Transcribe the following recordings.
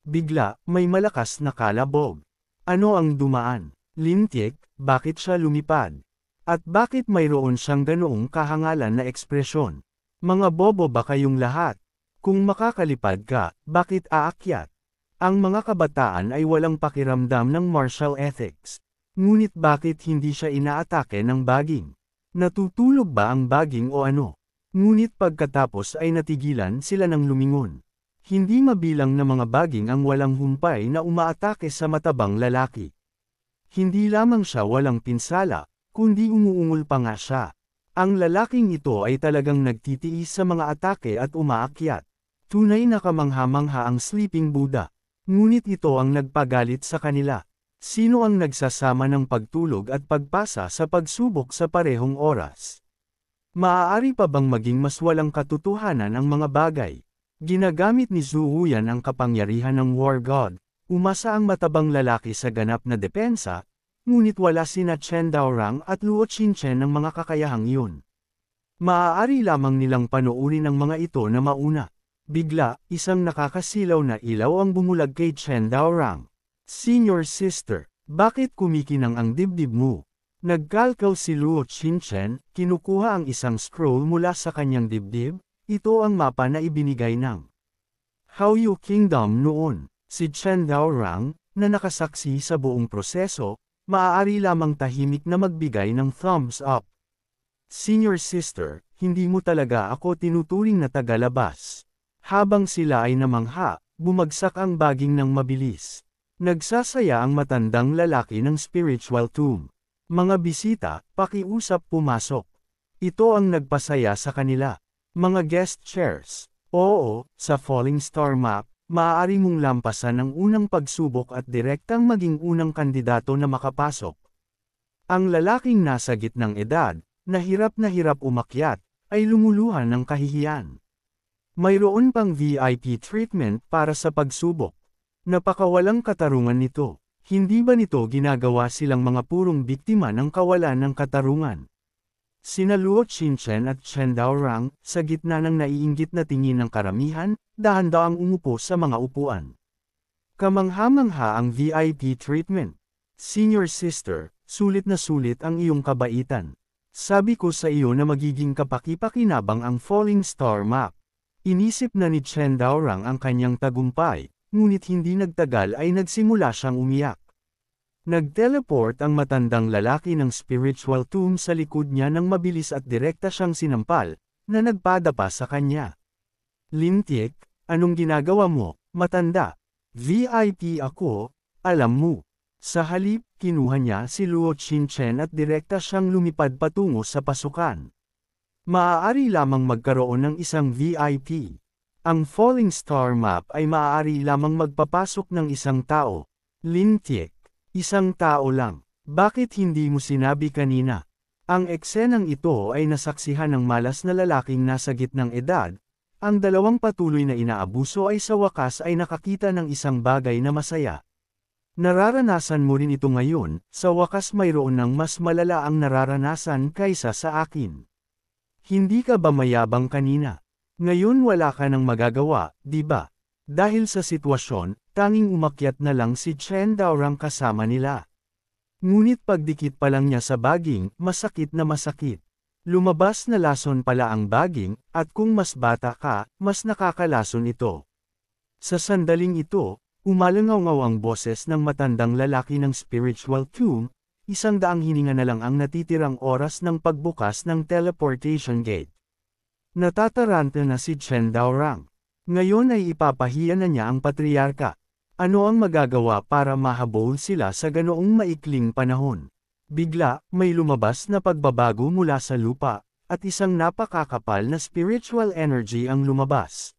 Bigla, may malakas na kalabog. Ano ang dumaan? Lintik, bakit siya lumipad? At bakit mayroon siyang ganoong kahangalan na ekspresyon? Mga bobo ba kayong lahat? Kung makakalipad ka, bakit aakyat? Ang mga kabataan ay walang pakiramdam ng martial ethics. Ngunit bakit hindi siya inaatake ng baging? Natutulog ba ang baging o ano? Ngunit pagkatapos ay natigilan sila ng lumingon. Hindi mabilang na mga baging ang walang humpay na umaatake sa matabang lalaki. Hindi lamang siya walang pinsala, kundi umuungol pa nga siya. Ang lalaking ito ay talagang nagtitiis sa mga atake at umaakyat. Tunay na kamangha-mangha ang Sleeping Buddha. Ngunit ito ang nagpagalit sa kanila. Sino ang nagsasama ng pagtulog at pagpasa sa pagsubok sa parehong oras? Maaari pa bang maging mas walang katotohanan ang mga bagay? Ginagamit ni Zhu Huyan ang kapangyarihan ng War God. Umasa ang matabang lalaki sa ganap na depensa, ngunit wala sina Chen Daorang at Luo Qingchen ng mga kakayahang yun. Maaari lamang nilang panoorin ang mga ito na mauna. Bigla, isang nakakasilaw na ilaw ang bumulag kay Chen Daorang. Senior sister, bakit kumikinang ang dibdib mo? Nagkalkaw si Luo Qingchen, kinukuha ang isang scroll mula sa kanyang dibdib. Ito ang mapa na ibinigay ng Haoyu Kingdom noon. Si Chen Daorang, na nakasaksi sa buong proseso, maaari lamang tahimik na magbigay ng thumbs up. Senior sister, hindi mo talaga ako tinuturing na tagalabas. Habang sila ay namangha, bumagsak ang baging ng mabilis. Nagsasaya ang matandang lalaki ng spiritual tomb. Mga bisita, pakiusap pumasok. Ito ang nagpasaya sa kanila. Mga guest chairs. Oo, sa Falling Star Map, maaari mong lampasan ang unang pagsubok at direktang maging unang kandidato na makapasok. Ang lalaking nasa gitnang edad, na hirap umakyat, ay lumuluhan ng kahihiyan. Mayroon pang VIP treatment para sa pagsubok. Napakawalang katarungan nito. Hindi ba nito ginagawa silang mga purong biktima ng kawalan ng katarungan? Sina Luo Qingchen at Chen Daorang, sa gitna ng naiinggit na tingin ng karamihan, dahan-daang umupo sa mga upuan. Kamangha-mangha ang VIP treatment. Senior sister, sulit na sulit ang iyong kabaitan. Sabi ko sa iyo na magiging kapaki-pakinabang ang Falling Star Map. Inisip na ni Chen Daorang ang kanyang tagumpay, ngunit hindi nagtagal ay nagsimula siyang umiyak. Nag-teleport ang matandang lalaki ng spiritual tomb sa likod niya nang mabilis at direkta siyang sinampal, na nagpadapa sa kanya. Lintik, anong ginagawa mo, matanda? VIP ako, alam mo. Sa halip, kinuha niya si Luo Qingchen at direkta siyang lumipad patungo sa pasukan. Maaari lamang magkaroon ng isang VIP. Ang Falling Star Map ay maaari lamang magpapasok ng isang tao. Lintik. Isang tao lang. Bakit hindi mo sinabi kanina? Ang eksenang ito ay nasaksihan ng malas na lalaking nasa gitnang edad. Ang dalawang patuloy na inaabuso ay sa wakas ay nakakita ng isang bagay na masaya. Nararanasan mo rin ito ngayon, sa wakas mayroon ng mas malala ang nararanasan kaysa sa akin. Hindi ka ba mayabang kanina? Ngayon wala ka nang magagawa, di ba? Dahil sa sitwasyon, tanging umakyat na lang si Chen Daorang kasama nila. Ngunit pagdikit pa lang niya sa baging, masakit na masakit. Lumabas na lason pala ang baging, at kung mas bata ka, mas nakakalason ito. Sa sandaling ito, umalangaw ang boses ng matandang lalaki ng spiritual tomb, 100 hininga na lang ang natitirang oras ng pagbukas ng teleportation gate. Natataranta na si Chen Daorang. Ngayon ay ipapahiya na niya ang patriarka. Ano ang magagawa para mahabol sila sa ganoong maikling panahon? Bigla, may lumabas na pagbabago mula sa lupa, at isang napakakapal na spiritual energy ang lumabas.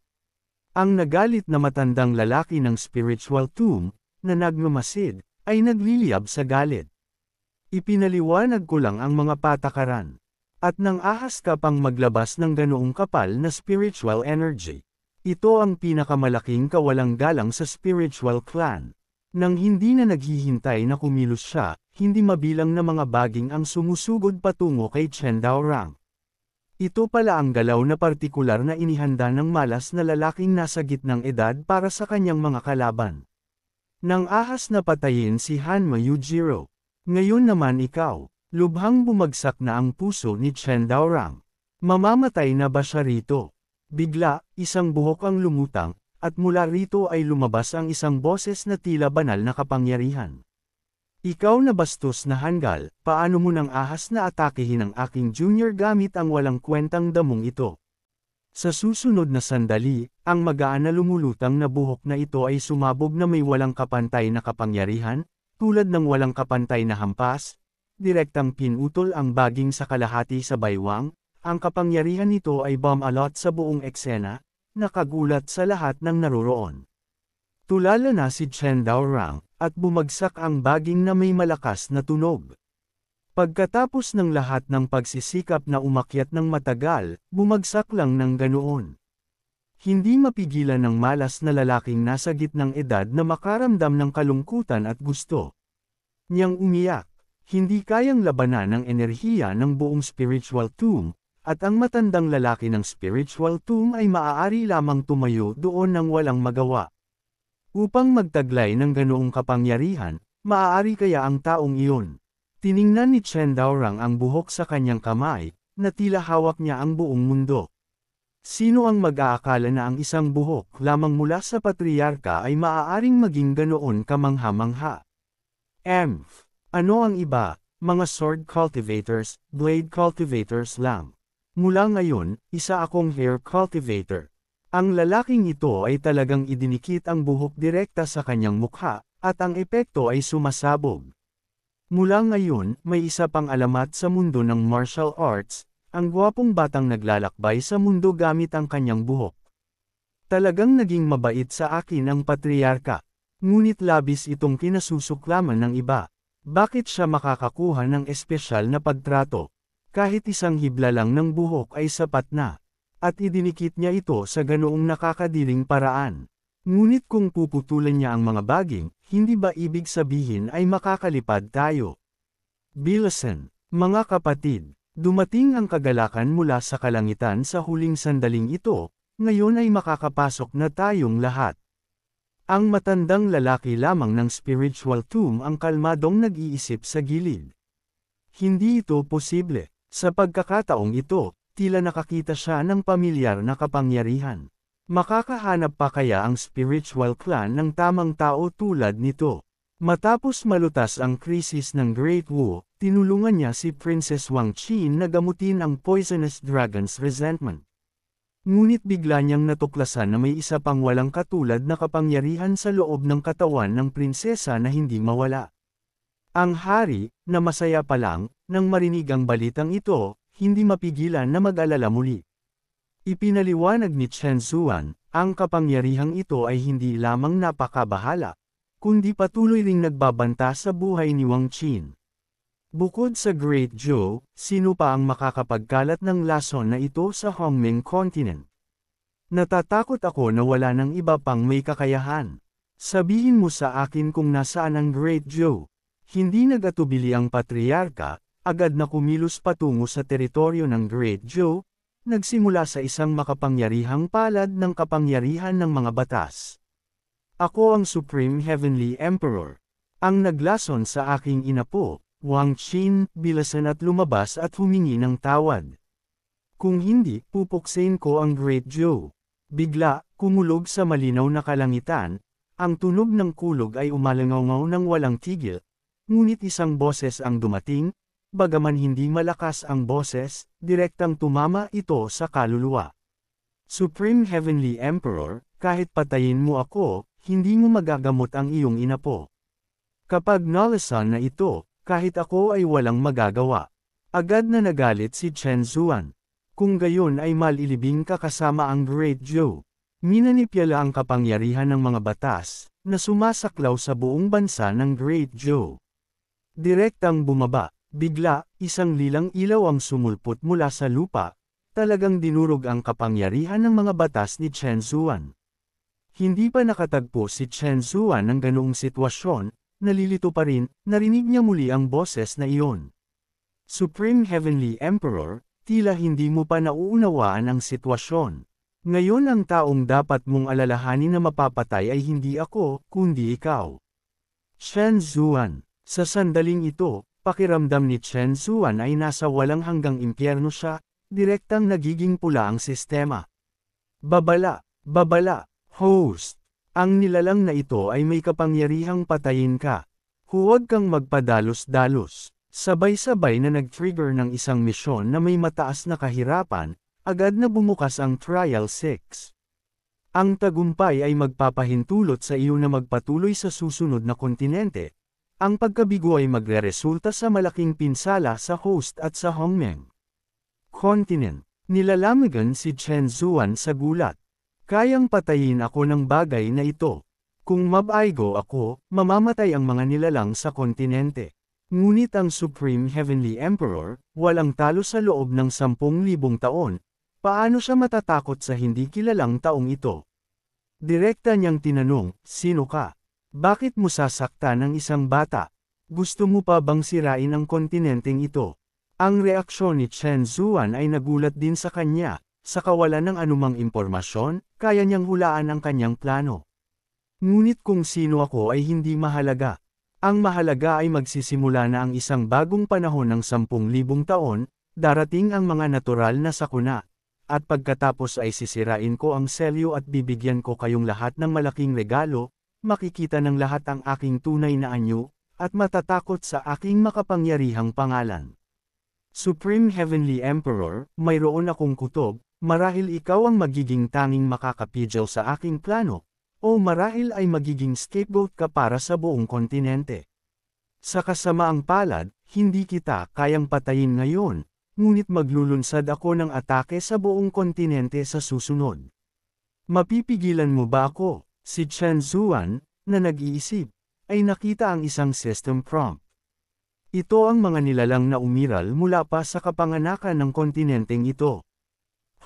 Ang nagalit na matandang lalaki ng spiritual tomb, na nagmamasid, ay nagliliyab sa galit. Ipinaliwanag ko lang ang mga patakaran. At nang ahas ka pang maglabas ng ganoong kapal na spiritual energy. Ito ang pinakamalaking kawalang galang sa spiritual clan. Nang hindi na naghihintay na kumilos siya, hindi mabilang na mga baging ang sumusugod patungo kay Chen Daorang. Ito pala ang galaw na partikular na inihanda ng malas na lalaking nasa gitnang edad para sa kanyang mga kalaban. Nang ahas na patayin si Hanma Yujiro. Ngayon naman ikaw, lubhang bumagsak na ang puso ni Chen Daorang. Mamamatay na ba siya rito? Bigla, isang buhok ang lumutang, at mula rito ay lumabas ang isang boses na tila banal na kapangyarihan. Ikaw na bastos na hanggal, paano mo nang ahas na atakehin ang aking junior gamit ang walang kwentang damong ito? Sa susunod na sandali, ang magaan na lumulutang na buhok na ito ay sumabog na may walang kapantay na kapangyarihan, tulad ng walang kapantay na hampas, direktang pinutol ang baging sa kalahati sa baywang, ang kapangyarihan nito ay bomb-alot sa buong eksena, nakagulat sa lahat ng naroroon. Tulala na si Chen Daorang, at bumagsak ang baging na may malakas na tunog. Pagkatapos ng lahat ng pagsisikap na umakyat ng matagal, bumagsak lang ng ganoon. Hindi mapigilan ng malas na lalaking nasa gitnang edad na makaramdam ng kalungkutan at gusto niyang umiyak. Hindi kayang labanan ng enerhiya ng buong spiritual tomb, at ang matandang lalaki ng spiritual tomb ay maaari lamang tumayo doon ng walang magawa. Upang magtaglay ng ganoong kapangyarihan, maaari kaya ang taong iyon. Tiningnan ni Chen Daorang ang buhok sa kanyang kamay, na tila hawak niya ang buong mundo. Sino ang mag-aakala na ang isang buhok lamang mula sa patriarka ay maaaring maging ganoon kamangha-mangha? Ano ang iba? Mga sword cultivators, blade cultivators lang. Mula ngayon, isa akong hair cultivator. Ang lalaking ito ay talagang idinikit ang buhok direkta sa kanyang mukha, at ang epekto ay sumasabog. Mula ngayon, may isa pang alamat sa mundo ng martial arts, ang gwapong batang naglalakbay sa mundo gamit ang kanyang buhok. Talagang naging mabait sa akin ang patriarka, ngunit labis itong kinasusuklaman ng iba. Bakit siya makakakuha ng espesyal na pagtrato? Kahit isang hibla lang ng buhok ay sapat na. At idinikit niya ito sa ganoong nakakadiling paraan. Ngunit kung puputulan niya ang mga baging, hindi ba ibig sabihin ay makakalipad tayo? Bilasan, mga kapatid, dumating ang kagalakan mula sa kalangitan sa huling sandaling ito, ngayon ay makakapasok na tayong lahat. Ang matandang lalaki lamang ng spiritual tomb ang kalmadong nag-iisip sa gilid. Hindi ito posible. Sa pagkakataong ito, tila nakakita siya ng pamilyar na kapangyarihan. Makakahanap pa kaya ang spiritual clan ng tamang tao tulad nito? Matapos malutas ang krisis ng Great Wu, tinulungan niya si Princess Wang Qin na gamutin ang Poisonous Dragon's resentment. Ngunit bigla niyang natuklasan na may isa pang walang katulad na kapangyarihan sa loob ng katawan ng prinsesa na hindi mawala. Ang hari, na masaya pa lang, nang marinig ang balitang ito, hindi mapigilan na mag-alala muli. Ipinaliwanag ni Chen Zuan, ang kapangyarihang ito ay hindi lamang napakabahala, kundi patuloy ring nagbabanta sa buhay ni Wang Qin. Bukod sa Great Zhou, sino pa ang makakapagkalat ng lason na ito sa Hongming Continent? Natatakot ako na wala ng iba pang may kakayahan. Sabihin mo sa akin kung nasaan ang Great Zhou. Hindi nagatubili ang patriarka, agad na kumilos patungo sa teritoryo ng Great Zhou, nagsimula sa isang makapangyarihang palad ng kapangyarihan ng mga batas. Ako ang Supreme Heavenly Emperor. Ang naglason sa aking inapo, Wang Qin, bilasan at lumabas at humingi ng tawad. Kung hindi, pupuksain ko ang Great Zhou. Bigla, kumulog sa malinaw na kalangitan, ang tunog ng kulog ay umalangaw ng walang tigil, ngunit isang boses ang dumating, bagaman hindi malakas ang boses, direktang tumama ito sa kaluluwa. Supreme Heavenly Emperor, kahit patayin mo ako, hindi mo magagamot ang iyong inapo. Kapag nalasan na ito, kahit ako ay walang magagawa. Agad na nagalit si Chen Zuan. Kung gayon ay malilibing ka kasama ang Great Zhou. Minanipyala ang kapangyarihan ng mga batas, na sumasaklaw sa buong bansa ng Great Zhou. Direktang bumaba. Bigla, isang lilang ilaw ang sumulpot mula sa lupa, talagang dinurog ang kapangyarihan ng mga batas ni Chen Zuan. Hindi pa nakatagpo si Chen Zuan ng ganoong sitwasyon, nalilito pa rin, narinig niya muli ang boses na iyon. Supreme Heavenly Emperor, Tila hindi mo pa nauunawaan ang sitwasyon. Ngayon ang taong dapat mong alalahanin na mapapatay ay hindi ako, kundi ikaw. Chen Zuan. Sa sandaling ito, pakiramdam ni Chen Zuan ay nasa walang hanggang impyerno siya, direktang nagiging pula ang sistema. Babala, babala, host. Ang nilalang na ito ay may kapangyarihang patayin ka. Huwag kang magpadalos-dalos. Sabay-sabay na nag-trigger ng isang misyon na may mataas na kahirapan, agad na bumukas ang Trial 6. Ang tagumpay ay magpapahintulot sa iyo na magpatuloy sa susunod na kontinente. Ang pagkabigo ay magreresulta sa malaking pinsala sa host at sa Hongmeng Continent. Nilalamigan si Chen Zuan sa gulat. Kayang patayin ako ng bagay na ito. Kung mabaigo ako, mamamatay ang mga nilalang sa kontinente. Ngunit ang Supreme Heavenly Emperor, walang talo sa loob ng 10,000 taon. Paano siya matatakot sa hindi kilalang taong ito? Direkta niyang tinanong, sino ka? Bakit mo sasaktan ng isang bata? Gusto mo pa bang sirain ang kontinenteng ito? Ang reaksyon ni Chen Zuan ay nagulat din sa kanya. Sa kawalan ng anumang impormasyon, kaya niyang hulaan ang kanyang plano. Ngunit kung sino ako ay hindi mahalaga. Ang mahalaga ay magsisimula na ang isang bagong panahon ng 10,000 taon, darating ang mga natural na sakuna. At pagkatapos ay sisirain ko ang selyo at bibigyan ko kayong lahat ng malaking regalo, makikita ng lahat ang aking tunay na anyo, at matatakot sa aking makapangyarihang pangalan. Supreme Heavenly Emperor, mayroon akong kutob, marahil ikaw ang magiging tanging makakapigil sa aking plano. O marahil ay magiging scapegoat ka para sa buong kontinente. Sa kasamaang palad, hindi kita kayang patayin ngayon, ngunit maglulunsad ako ng atake sa buong kontinente sa susunod. Mapipigilan mo ba ako? Si Chen Zuan, na nag-iisip, ay nakita ang isang system prompt. Ito ang mga nilalang na umiral mula pa sa kapanganakan ng kontinenteng ito.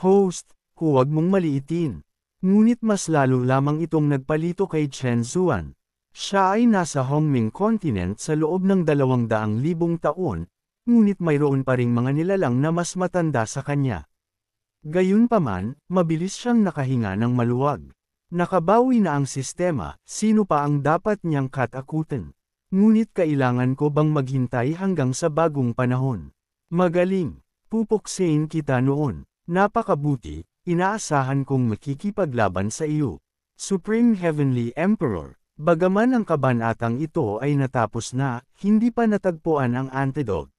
Host, huwag mong maliitin. Ngunit mas lalo lamang itong nagpalito kay Chen Zuan. Siya ay nasa Hongmeng Continent sa loob ng 200,000 taon, ngunit mayroon pa ring mga nilalang na mas matanda sa kanya. Gayunpaman, mabilis siyang nakahinga ng maluwag. Nakabawi na ang sistema, sino pa ang dapat niyang katakutan? Ngunit kailangan ko bang maghintay hanggang sa bagong panahon? Magaling, pupuksain kita noon. Napakabuti. Inaasahan kong makikipaglaban sa iyo. Supreme Heavenly Emperor, bagaman ang kabanatang ito ay natapos na, hindi pa natagpuan ang antidote.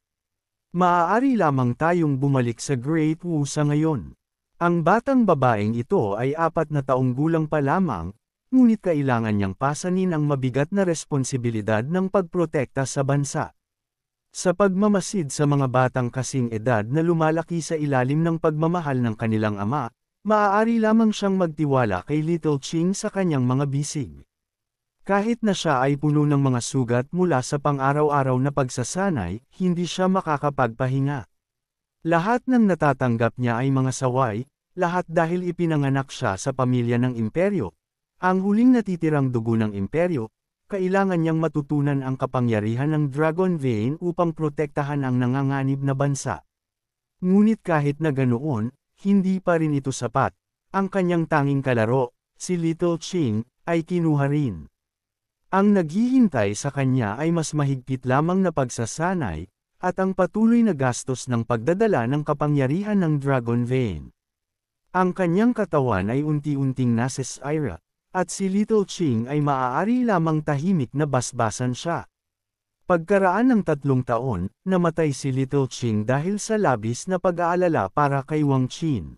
Maaari lamang tayong bumalik sa Great Wu sa ngayon. Ang batang babaeng ito ay 4 na taong gulang pa lamang, ngunit kailangan niyang pasanin ang mabigat na responsibilidad ng pagprotekta sa bansa. Sa pagmamasid sa mga batang kasing edad na lumalaki sa ilalim ng pagmamahal ng kanilang ama, maaari lamang siyang magtiwala kay Little Ching sa kanyang mga bisig. Kahit na siya ay puno ng mga sugat mula sa pang-araw-araw na pagsasanay, hindi siya makakapagpahinga. Lahat ng natatanggap niya ay mga saway, lahat dahil ipinanganak siya sa pamilya ng imperyo. Ang huling natitirang dugo ng imperyo, kailangan niyang matutunan ang kapangyarihan ng Dragon Vein upang protektahan ang nanganganib na bansa. Ngunit kahit na ganoon, hindi pa rin ito sapat. Ang kanyang tanging kalaro, si Little Ching, ay kinuha rin. Ang naghihintay sa kanya ay mas mahigpit lamang na pagsasanay, at ang patuloy na gastos ng pagdadala ng kapangyarihan ng Dragon Vein. Ang kanyang katawan ay unti-unting nasisira. At si Little Ching ay maaari lamang tahimik na basbasan siya. Pagkaraan ng 3 taon, namatay si Little Ching dahil sa labis na pag-aalala para kay Wang Qin.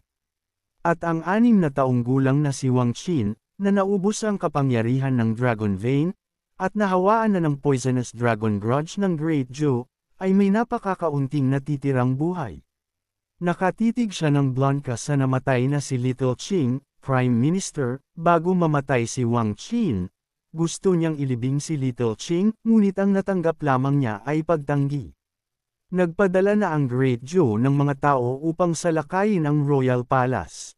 At ang 6 na taong gulang na si Wang Qin, na naubos ang kapangyarihan ng Dragon Vein, at nahawaan na ng Poisonous Dragon Grudge ng Great Zhou, ay may napakakaunting natitirang buhay. Nakatitig siya ng Blanca sa namatay na si Little Ching, Prime Minister, bago mamatay si Wang Qin. Gusto niyang ilibing si Little Ching, ngunit ang natanggap lamang niya ay pagtanggi. Nagpadala na ang Great Zhou ng mga tao upang salakayin ang Royal Palace.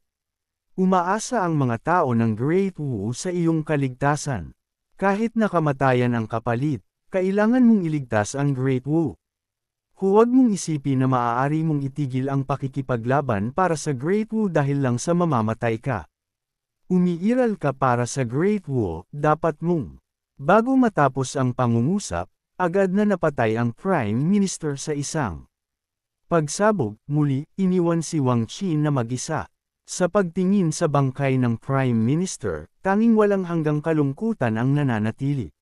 Umaasa ang mga tao ng Great Wu sa iyong kaligtasan. Kahit na kamatayan ang kapalit, kailangan mong iligtas ang Great Wu. Huwag mong isipin na maaari mong itigil ang pakikipaglaban para sa Great Wu dahil lang sa mamamatay ka. Umiiral ka para sa Great Wu, dapat mong. Bago matapos ang pangungusap, agad na napatay ang Prime Minister sa isang pagsabog. Muli, iniwan si Wang Qi na mag-isa. Sa pagtingin sa bangkay ng Prime Minister, tanging walang hanggang kalungkutan ang nananatili.